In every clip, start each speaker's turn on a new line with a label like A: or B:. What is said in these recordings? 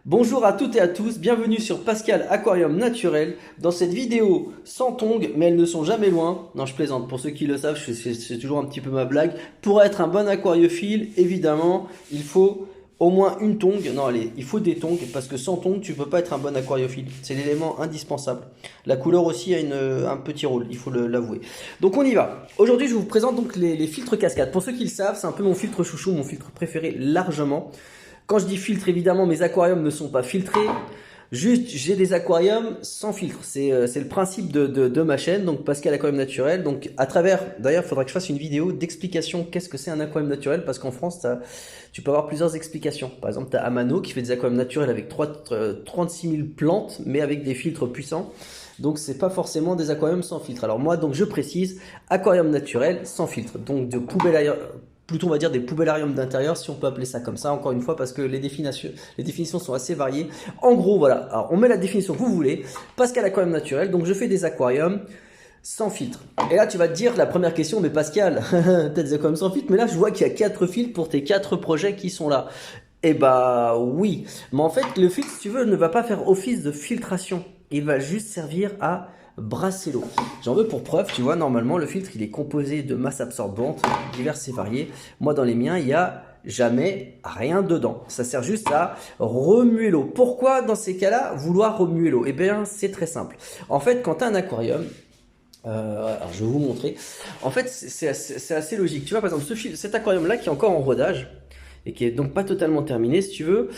A: Bonjour à toutes et à tous, bienvenue sur Pascal Aquarium Naturel. Dans cette vidéo sans tongs, mais elles ne sont jamais loin. Non, je plaisante, pour ceux qui le savent, c'est toujours un petit peu ma blague. Pour être un bon aquariophile, évidemment, il faut au moins une tongue. Non, allez, il faut des tongs, parce que sans tongs, tu peux pas être un bon aquariophile. C'est l'élément indispensable. La couleur aussi a un petit rôle, il faut l'avouer. Donc on y va. Aujourd'hui, je vous présente donc les filtres cascades. Pour ceux qui le savent, c'est un peu mon filtre chouchou, mon filtre préféré largement. Quand je dis filtre, évidemment, mes aquariums ne sont pas filtrés. Juste, j'ai des aquariums sans filtre. C'est le principe de ma chaîne, donc Pascal Aquarium Naturel. Donc, à travers, d'ailleurs, il faudra que je fasse une vidéo d'explication qu'est-ce que c'est un aquarium naturel, parce qu'en France, tu peux avoir plusieurs explications. Par exemple, tu as Amano qui fait des aquariums naturels avec 36 000 plantes, mais avec des filtres puissants. Donc, c'est pas forcément des aquariums sans filtre. Alors, moi, donc, je précise, aquarium naturel sans filtre. Donc, de poubelle plutôt on va dire des poubellariums d'intérieur, si on peut appeler ça comme ça, encore une fois, parce que les définitions sont assez variées. En gros, voilà, alors on met la définition que vous voulez. Pascal Aquarium Naturel, donc je fais des aquariums sans filtre. Et là, tu vas te dire, la première question, mais Pascal, t'as des aquariums sans filtre, mais là, je vois qu'il y a 4 filtres pour tes 4 projets qui sont là. Eh bah oui, mais en fait, le filtre, si tu veux, ne va pas faire office de filtration. Il va juste servir à brasser l'eau. J'en veux pour preuve, tu vois, normalement le filtre il est composé de masse absorbante diverses et variées. Moi dans les miens il n'y a jamais rien dedans. Ça sert juste à remuer l'eau. Pourquoi dans ces cas-là vouloir remuer l'eau? Eh bien c'est très simple. En fait quand tu as un aquarium, alors je vais vous montrer. En fait c'est assez logique. Tu vois par exemple cet aquarium là qui est encore en rodage et qui est donc pas totalement terminé si tu veux.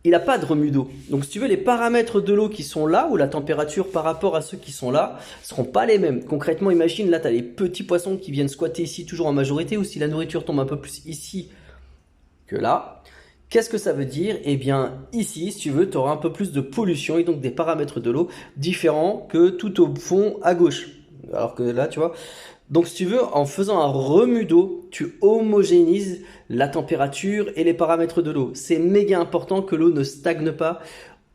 A: Il n'a pas de remue d'eau. Donc si tu veux, les paramètres de l'eau qui sont là, ou la température par rapport à ceux qui sont là, ne seront pas les mêmes. Concrètement, imagine, là, tu as les petits poissons qui viennent squatter ici toujours en majorité, ou si la nourriture tombe un peu plus ici que là. Qu'est-ce que ça veut dire? Eh bien, ici, si tu veux, tu auras un peu plus de pollution et donc des paramètres de l'eau différents que tout au fond à gauche. Alors que là, tu vois... Donc si tu veux, en faisant un remue d'eau, tu homogénéises la température et les paramètres de l'eau. C'est méga important que l'eau ne stagne pas,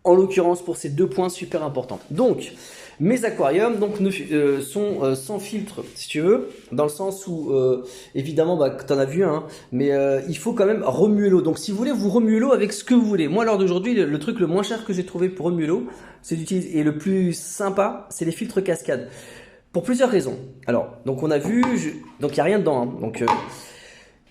A: en l'occurrence pour ces deux points super importants. Donc, mes aquariums donc, sont sans filtre, si tu veux, dans le sens où, évidemment, bah, tu en as vu un, mais il faut quand même remuer l'eau. Donc si vous voulez, vous remuez l'eau avec ce que vous voulez. Moi, à l'heure d'aujourd'hui, le truc le moins cher que j'ai trouvé pour remuer l'eau, c'est d'utiliser, et le plus sympa, c'est les filtres cascades. Pour plusieurs raisons. Alors, donc on a vu, donc il n'y a rien dedans. Hein. Donc,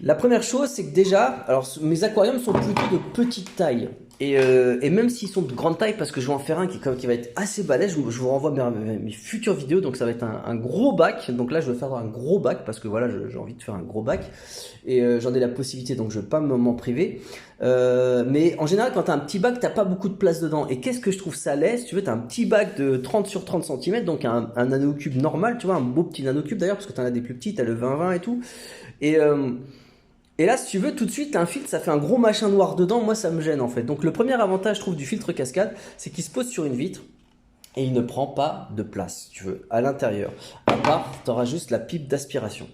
A: la première chose, c'est que déjà, alors mes aquariums sont plutôt de petite taille. Et même s'ils sont de grande taille, parce que je vais en faire un qui va être assez balèze, je vous renvoie mes futures vidéos, donc ça va être un gros bac. Donc là, je vais faire un gros bac, parce que voilà, j'ai envie de faire un gros bac. Et j'en ai la possibilité, donc je ne vais pas m'en priver. Mais en général, quand tu as un petit bac, tu n'as pas beaucoup de place dedans. Et qu'est-ce que je trouve ça laisse? Tu veux, tu as un petit bac de 30 sur 30 cm, donc un nanocube normal, tu vois, un beau petit nanocube d'ailleurs, parce que tu en as des plus petits, tu as le 20-20 et tout. Et là, si tu veux, tout de suite, un filtre, ça fait un gros machin noir dedans. Moi, ça me gêne en fait. Donc, le premier avantage, je trouve, du filtre cascade, c'est qu'il se pose sur une vitre et il ne prend pas de place, si tu veux, à l'intérieur. À part, tu auras juste la pipe d'aspiration.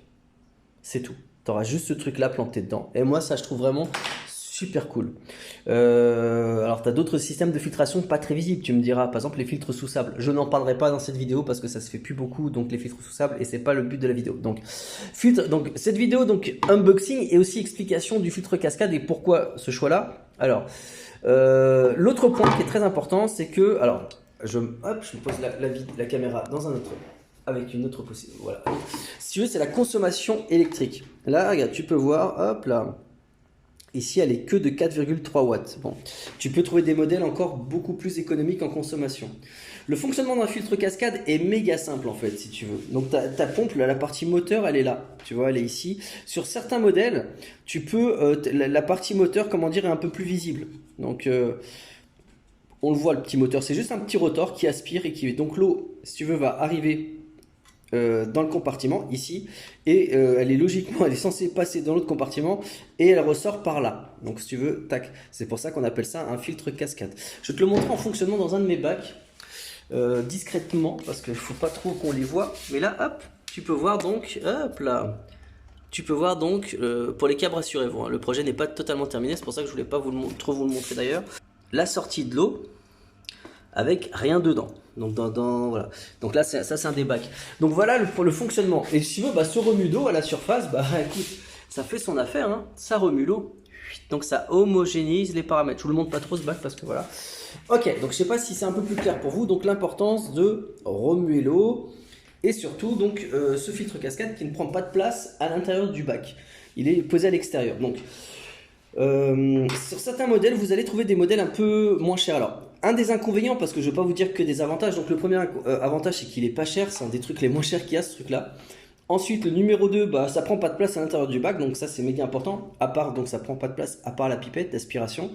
A: C'est tout. Tu auras juste ce truc-là planté dedans. Et moi, ça, je trouve vraiment super cool. Alors, tu as d'autres systèmes de filtration pas très visibles, tu me diras. Par exemple, les filtres sous sable. Je n'en parlerai pas dans cette vidéo parce que ça se fait plus beaucoup, donc les filtres sous sable, et c'est pas le but de la vidéo. Donc, cette vidéo, donc unboxing et aussi explication du filtre cascade et pourquoi ce choix-là. Alors, l'autre point qui est très important, c'est que, alors, je me pose la caméra dans un autre, avec une autre possible. Voilà. Si tu veux, c'est la consommation électrique. Là, regarde, tu peux voir, hop là. Ici, elle est que de 4,3 watts. Bon, tu peux trouver des modèles encore beaucoup plus économiques en consommation. Le fonctionnement d'un filtre cascade est méga simple en fait, si tu veux. Donc ta pompe, là, la partie moteur, elle est là. Tu vois, elle est ici. Sur certains modèles, tu peux la partie moteur, comment dire, est un peu plus visible. Donc on le voit, le petit moteur, c'est juste un petit rotor qui aspire et qui... Donc l'eau, si tu veux, va arriver dans le compartiment ici et elle est censée passer dans l'autre compartiment et elle ressort par là. Donc si tu veux, tac, c'est pour ça qu'on appelle ça un filtre cascade. Je vais te le montrer en fonctionnement dans un de mes bacs discrètement parce qu'il ne faut pas trop qu'on les voit. Mais là, hop, tu peux voir donc, hop là. Tu peux voir donc, pour les câbles, rassurez-vous, hein, le projet n'est pas totalement terminé, c'est pour ça que je voulais pas trop vous le montrer d'ailleurs. La sortie de l'eau avec rien dedans. Donc, voilà. Donc là, ça c'est un des bacs. Donc voilà pour le fonctionnement. Et si tu veux, bah, ce remue d'eau à la surface, bah écoute, ça fait son affaire. Hein. Ça remue l'eau. donc ça homogénéise les paramètres. Je vous le montre pas trop ce bac parce que voilà. Ok, donc je sais pas si c'est un peu plus clair pour vous. Donc l'importance de remuer l'eau et surtout donc ce filtre cascade qui ne prend pas de place à l'intérieur du bac. Il est posé à l'extérieur. Donc sur certains modèles, vous allez trouver des modèles un peu moins chers. Alors, un des inconvénients, parce que je ne vais pas vous dire que des avantages. Donc le premier avantage, c'est qu'il est pas cher. C'est un des trucs les moins chers qu'il y a, ce truc-là. Ensuite, le numéro 2, bah, ça prend pas de place à l'intérieur du bac, donc ça c'est méga important. À part, donc ça prend pas de place à part la pipette d'aspiration.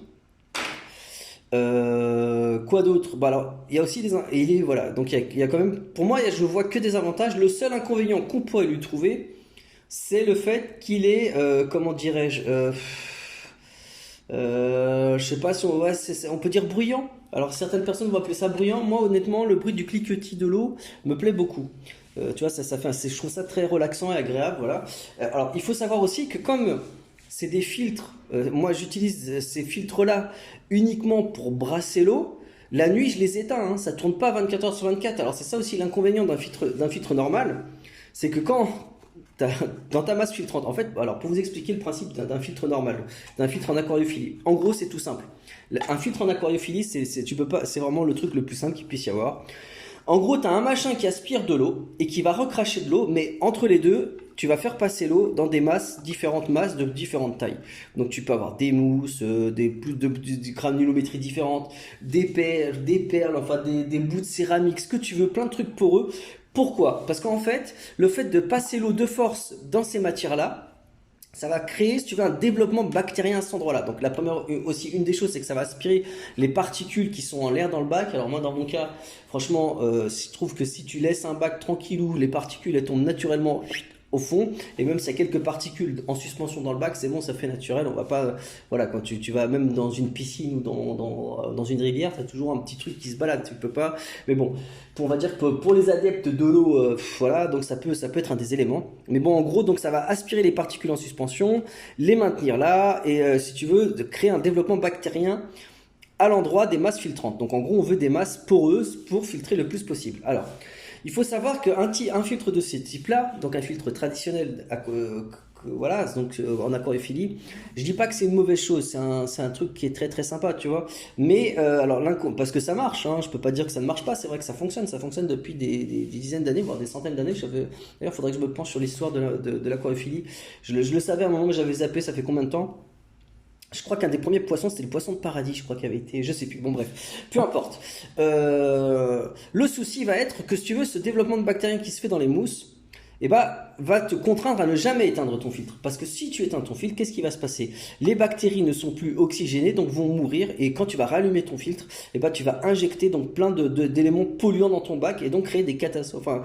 A: Quoi d'autre? Bah alors, il y a aussi voilà, donc il y a quand même, pour moi, je vois que des avantages. Le seul inconvénient qu'on pourrait lui trouver, c'est le fait qu'il est, comment dirais-je, je sais pas si on, ouais, on peut dire bruyant. Alors certaines personnes vont appeler ça bruyant. Moi, honnêtement, le bruit du cliquetis de l'eau me plaît beaucoup. Tu vois, ça fait, je trouve ça très relaxant et agréable, voilà. Alors, il faut savoir aussi que comme c'est des filtres, moi j'utilise ces filtres-là uniquement pour brasser l'eau. La nuit, je les éteins, hein, ça tourne pas 24 heures sur 24. Alors, c'est ça aussi l'inconvénient d'un filtre normal, c'est que quand dans ta masse filtrante, en fait, alors pour vous expliquer le principe d'un filtre normal, d'un filtre en aquariophilie, en gros, c'est tout simple. Un filtre en aquariophilie, tu peux pas, c'est vraiment le truc le plus simple qu'il puisse y avoir. En gros, tu as un machin qui aspire de l'eau et qui va recracher de l'eau, mais entre les deux, tu vas faire passer l'eau dans des masses, différentes masses de différentes tailles. Donc tu peux avoir des mousses, des granulométries différentes, des perles, enfin des bouts de céramique, ce que tu veux, plein de trucs poreux. Pourquoi? Parce qu'en fait, le fait de passer l'eau de force dans ces matières-là, ça va créer, si tu veux, un développement bactérien à cet endroit-là. Donc la première, aussi une des choses, c'est que ça va aspirer les particules qui sont en l'air dans le bac. Alors moi, dans mon cas, franchement, je trouve que si tu laisses un bac tranquillou, les particules, elles tombent naturellement au fond, et même s'il y a quelques particules en suspension dans le bac, c'est bon, ça fait naturel, on va pas, voilà, quand tu vas même dans une piscine ou dans une rivière, tu as toujours un petit truc qui se balade, tu peux pas, mais bon, on va dire que pour les adeptes de l'eau, voilà, donc ça peut être un des éléments, mais bon, en gros, donc ça va aspirer les particules en suspension, les maintenir là, et si tu veux, de créer un développement bactérien à l'endroit des masses filtrantes. Donc en gros, on veut des masses poreuses pour filtrer le plus possible. Alors, il faut savoir qu'un filtre de ce type-là, donc un filtre traditionnel, voilà, donc en aquariophilie, je dis pas que c'est une mauvaise chose, c'est un truc qui est très très sympa, tu vois. Mais alors parce que ça marche, hein, je peux pas dire que ça ne marche pas, c'est vrai que ça fonctionne depuis des dizaines d'années, voire des centaines d'années. D'ailleurs, il faudrait que je me penche sur l'histoire de l'aquariophilie. Je le savais à un moment, mais j'avais zappé, ça fait combien de temps? Je crois qu'un des premiers poissons, c'était le poisson de paradis, je crois qu'il avait été, je sais plus, bon bref, peu importe. Le souci va être que si tu veux, ce développement de bactéries qui se fait dans les mousses, eh ben, va te contraindre à ne jamais éteindre ton filtre. Parce que si tu éteins ton filtre, qu'est-ce qui va se passer? Les bactéries ne sont plus oxygénées, donc vont mourir, et quand tu vas rallumer ton filtre, eh ben, tu vas injecter donc plein d'éléments polluants dans ton bac, et donc créer des catastrophes. Enfin,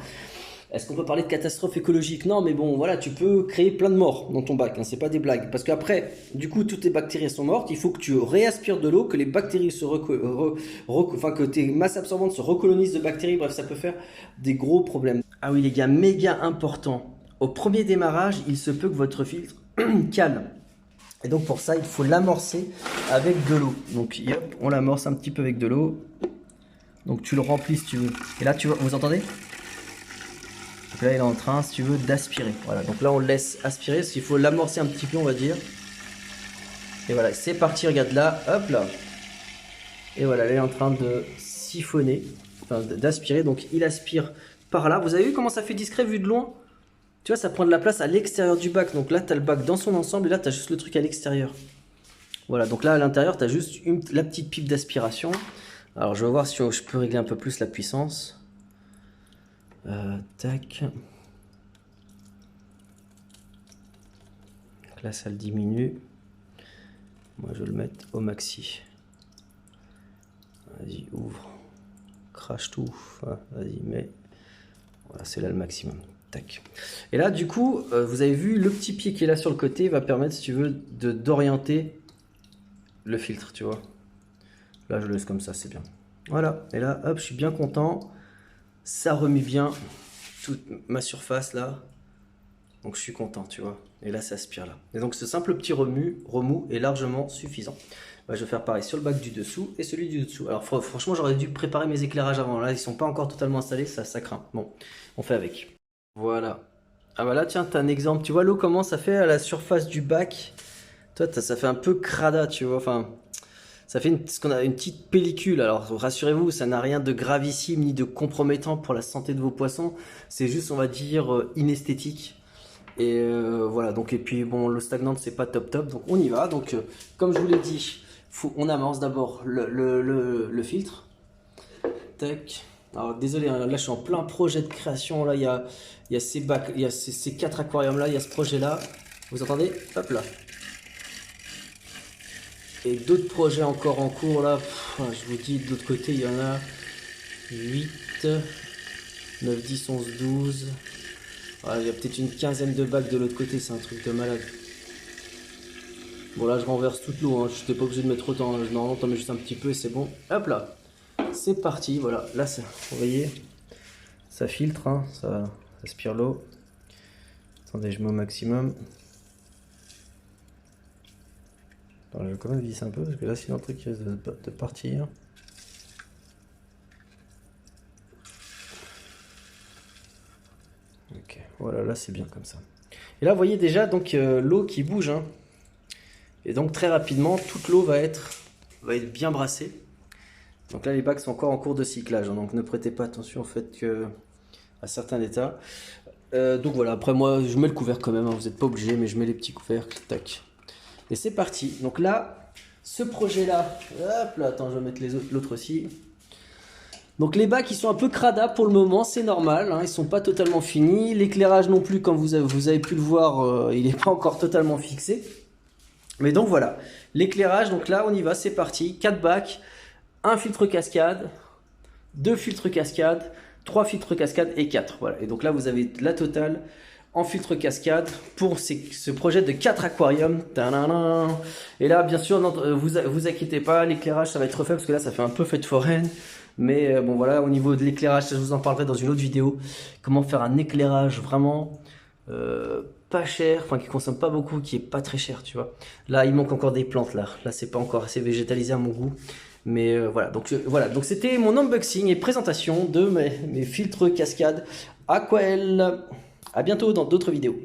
A: est-ce qu'on peut parler de catastrophe écologique? Non, mais bon, voilà, tu peux créer plein de morts dans ton bac, hein, c'est pas des blagues. Parce qu'après, du coup, toutes tes bactéries sont mortes, il faut que tu réaspires de l'eau, que les bactéries enfin, que tes masses absorbantes se recolonisent de bactéries, bref, ça peut faire des gros problèmes. Ah oui, les gars, méga important. Au premier démarrage, il se peut que votre filtre cale. Et donc, pour ça, il faut l'amorcer avec de l'eau. Donc, hop, on l'amorce un petit peu avec de l'eau. Donc, tu le remplis si tu veux. Et là, vous entendez? Donc là, il est en train, si tu veux, d'aspirer. Voilà, donc là, on le laisse aspirer, parce qu'il faut l'amorcer un petit peu, on va dire. Et voilà, c'est parti, regarde là, hop là. Et voilà, là, il est en train de siphonner, enfin d'aspirer. Donc, il aspire par là. Vous avez vu comment ça fait discret vu de loin? Tu vois, ça prend de la place à l'extérieur du bac. Donc là, tu as le bac dans son ensemble, et là, tu as juste le truc à l'extérieur. Voilà, donc là, à l'intérieur, tu as juste la petite pipe d'aspiration. Alors, je vais voir si je peux régler un peu plus la puissance. Tac. Donc là, ça le diminue. Moi, je vais le mettre au maxi. Vas-y, ouvre. Crache tout. Vas-y, mets. Voilà, c'est là le maximum. Tac. Et là, du coup, vous avez vu, le petit pied qui est là sur le côté va permettre, si tu veux, d'orienter le filtre, tu vois. Là, je le laisse comme ça, c'est bien. Voilà. Et là, hop, je suis bien content. Ça remet bien toute ma surface là, donc je suis content, tu vois. Et là, ça aspire là. Et donc ce simple petit remous est largement suffisant. Bah, je vais faire pareil sur le bac du dessous et celui du dessous. Alors franchement, j'aurais dû préparer mes éclairages avant. Là, ils sont pas encore totalement installés, ça craint. Bon, on fait avec. Voilà. Ah bah là, tiens, t'as un exemple. Tu vois l'eau comment ça fait à la surface du bac? Toi, ça fait un peu crada, tu vois. Enfin, ça fait ce qu'on a une petite pellicule. Alors, rassurez-vous, ça n'a rien de gravissime ni de compromettant pour la santé de vos poissons. C'est juste, on va dire, inesthétique. Et voilà. Donc, et puis, bon, l'eau stagnante, c'est pas top top. Donc, on y va. Donc, comme je vous l'ai dit, on amorce d'abord le filtre. Tac. Alors, désolé, hein, là, je suis en plein projet de création. Là, il y a ces bacs, il y a ces 4 aquariums là, il y a ce projet là. Vous entendez? Hop là. Et d'autres projets encore en cours là, je vous dis de l'autre côté il y en a 8, 9, 10, 11, 12. Voilà, il y a peut-être une quinzaine de bacs de l'autre côté, c'est un truc de malade. Bon là je renverse toute l'eau, hein. Je n'étais pas obligé de mettre autant, normalement t'en mets juste un petit peu et c'est bon. Hop là, c'est parti, voilà, là vous voyez, ça filtre, hein, ça aspire l'eau. Attendez, je mets au maximum. Alors, je vais quand même visser un peu parce que là sinon le truc risque de partir. Ok, voilà, là c'est bien comme ça. Et là vous voyez déjà donc l'eau qui bouge, hein. Et donc très rapidement toute l'eau va être bien brassée. Donc là les bacs sont encore en cours de cyclage, hein, donc ne prêtez pas attention au fait que à certains états. Donc voilà, après moi je mets le couvercle quand même, hein, vous n'êtes pas obligé, mais je mets les petits couvercles, tac. Et c'est parti. Donc là, ce projet-là, hop là, attends, je vais mettre l'autre aussi. Donc les bacs, ils sont un peu crada pour le moment, c'est normal, hein, ils sont pas totalement finis. L'éclairage non plus, comme vous avez pu le voir, il n'est pas encore totalement fixé. Mais donc voilà, l'éclairage, donc là on y va, c'est parti. 4 bacs, un filtre cascade, 2 filtres cascade, 3 filtres cascade et 4. Voilà. Et donc là vous avez la totale en filtre cascade pour ce projet de 4 aquariums. Tadadam. Et là bien sûr vous inquiétez pas, l'éclairage ça va être refait parce que là ça fait un peu fête foraine, mais bon voilà, au niveau de l'éclairage je vous en parlerai dans une autre vidéo, comment faire un éclairage vraiment pas cher, enfin qui consomme pas beaucoup, qui est pas très cher, tu vois. Là il manque encore des plantes, là c'est pas encore assez végétalisé à mon goût, mais voilà, donc c'était mon unboxing et présentation de mes filtres cascade Aquael. À bientôt dans d'autres vidéos.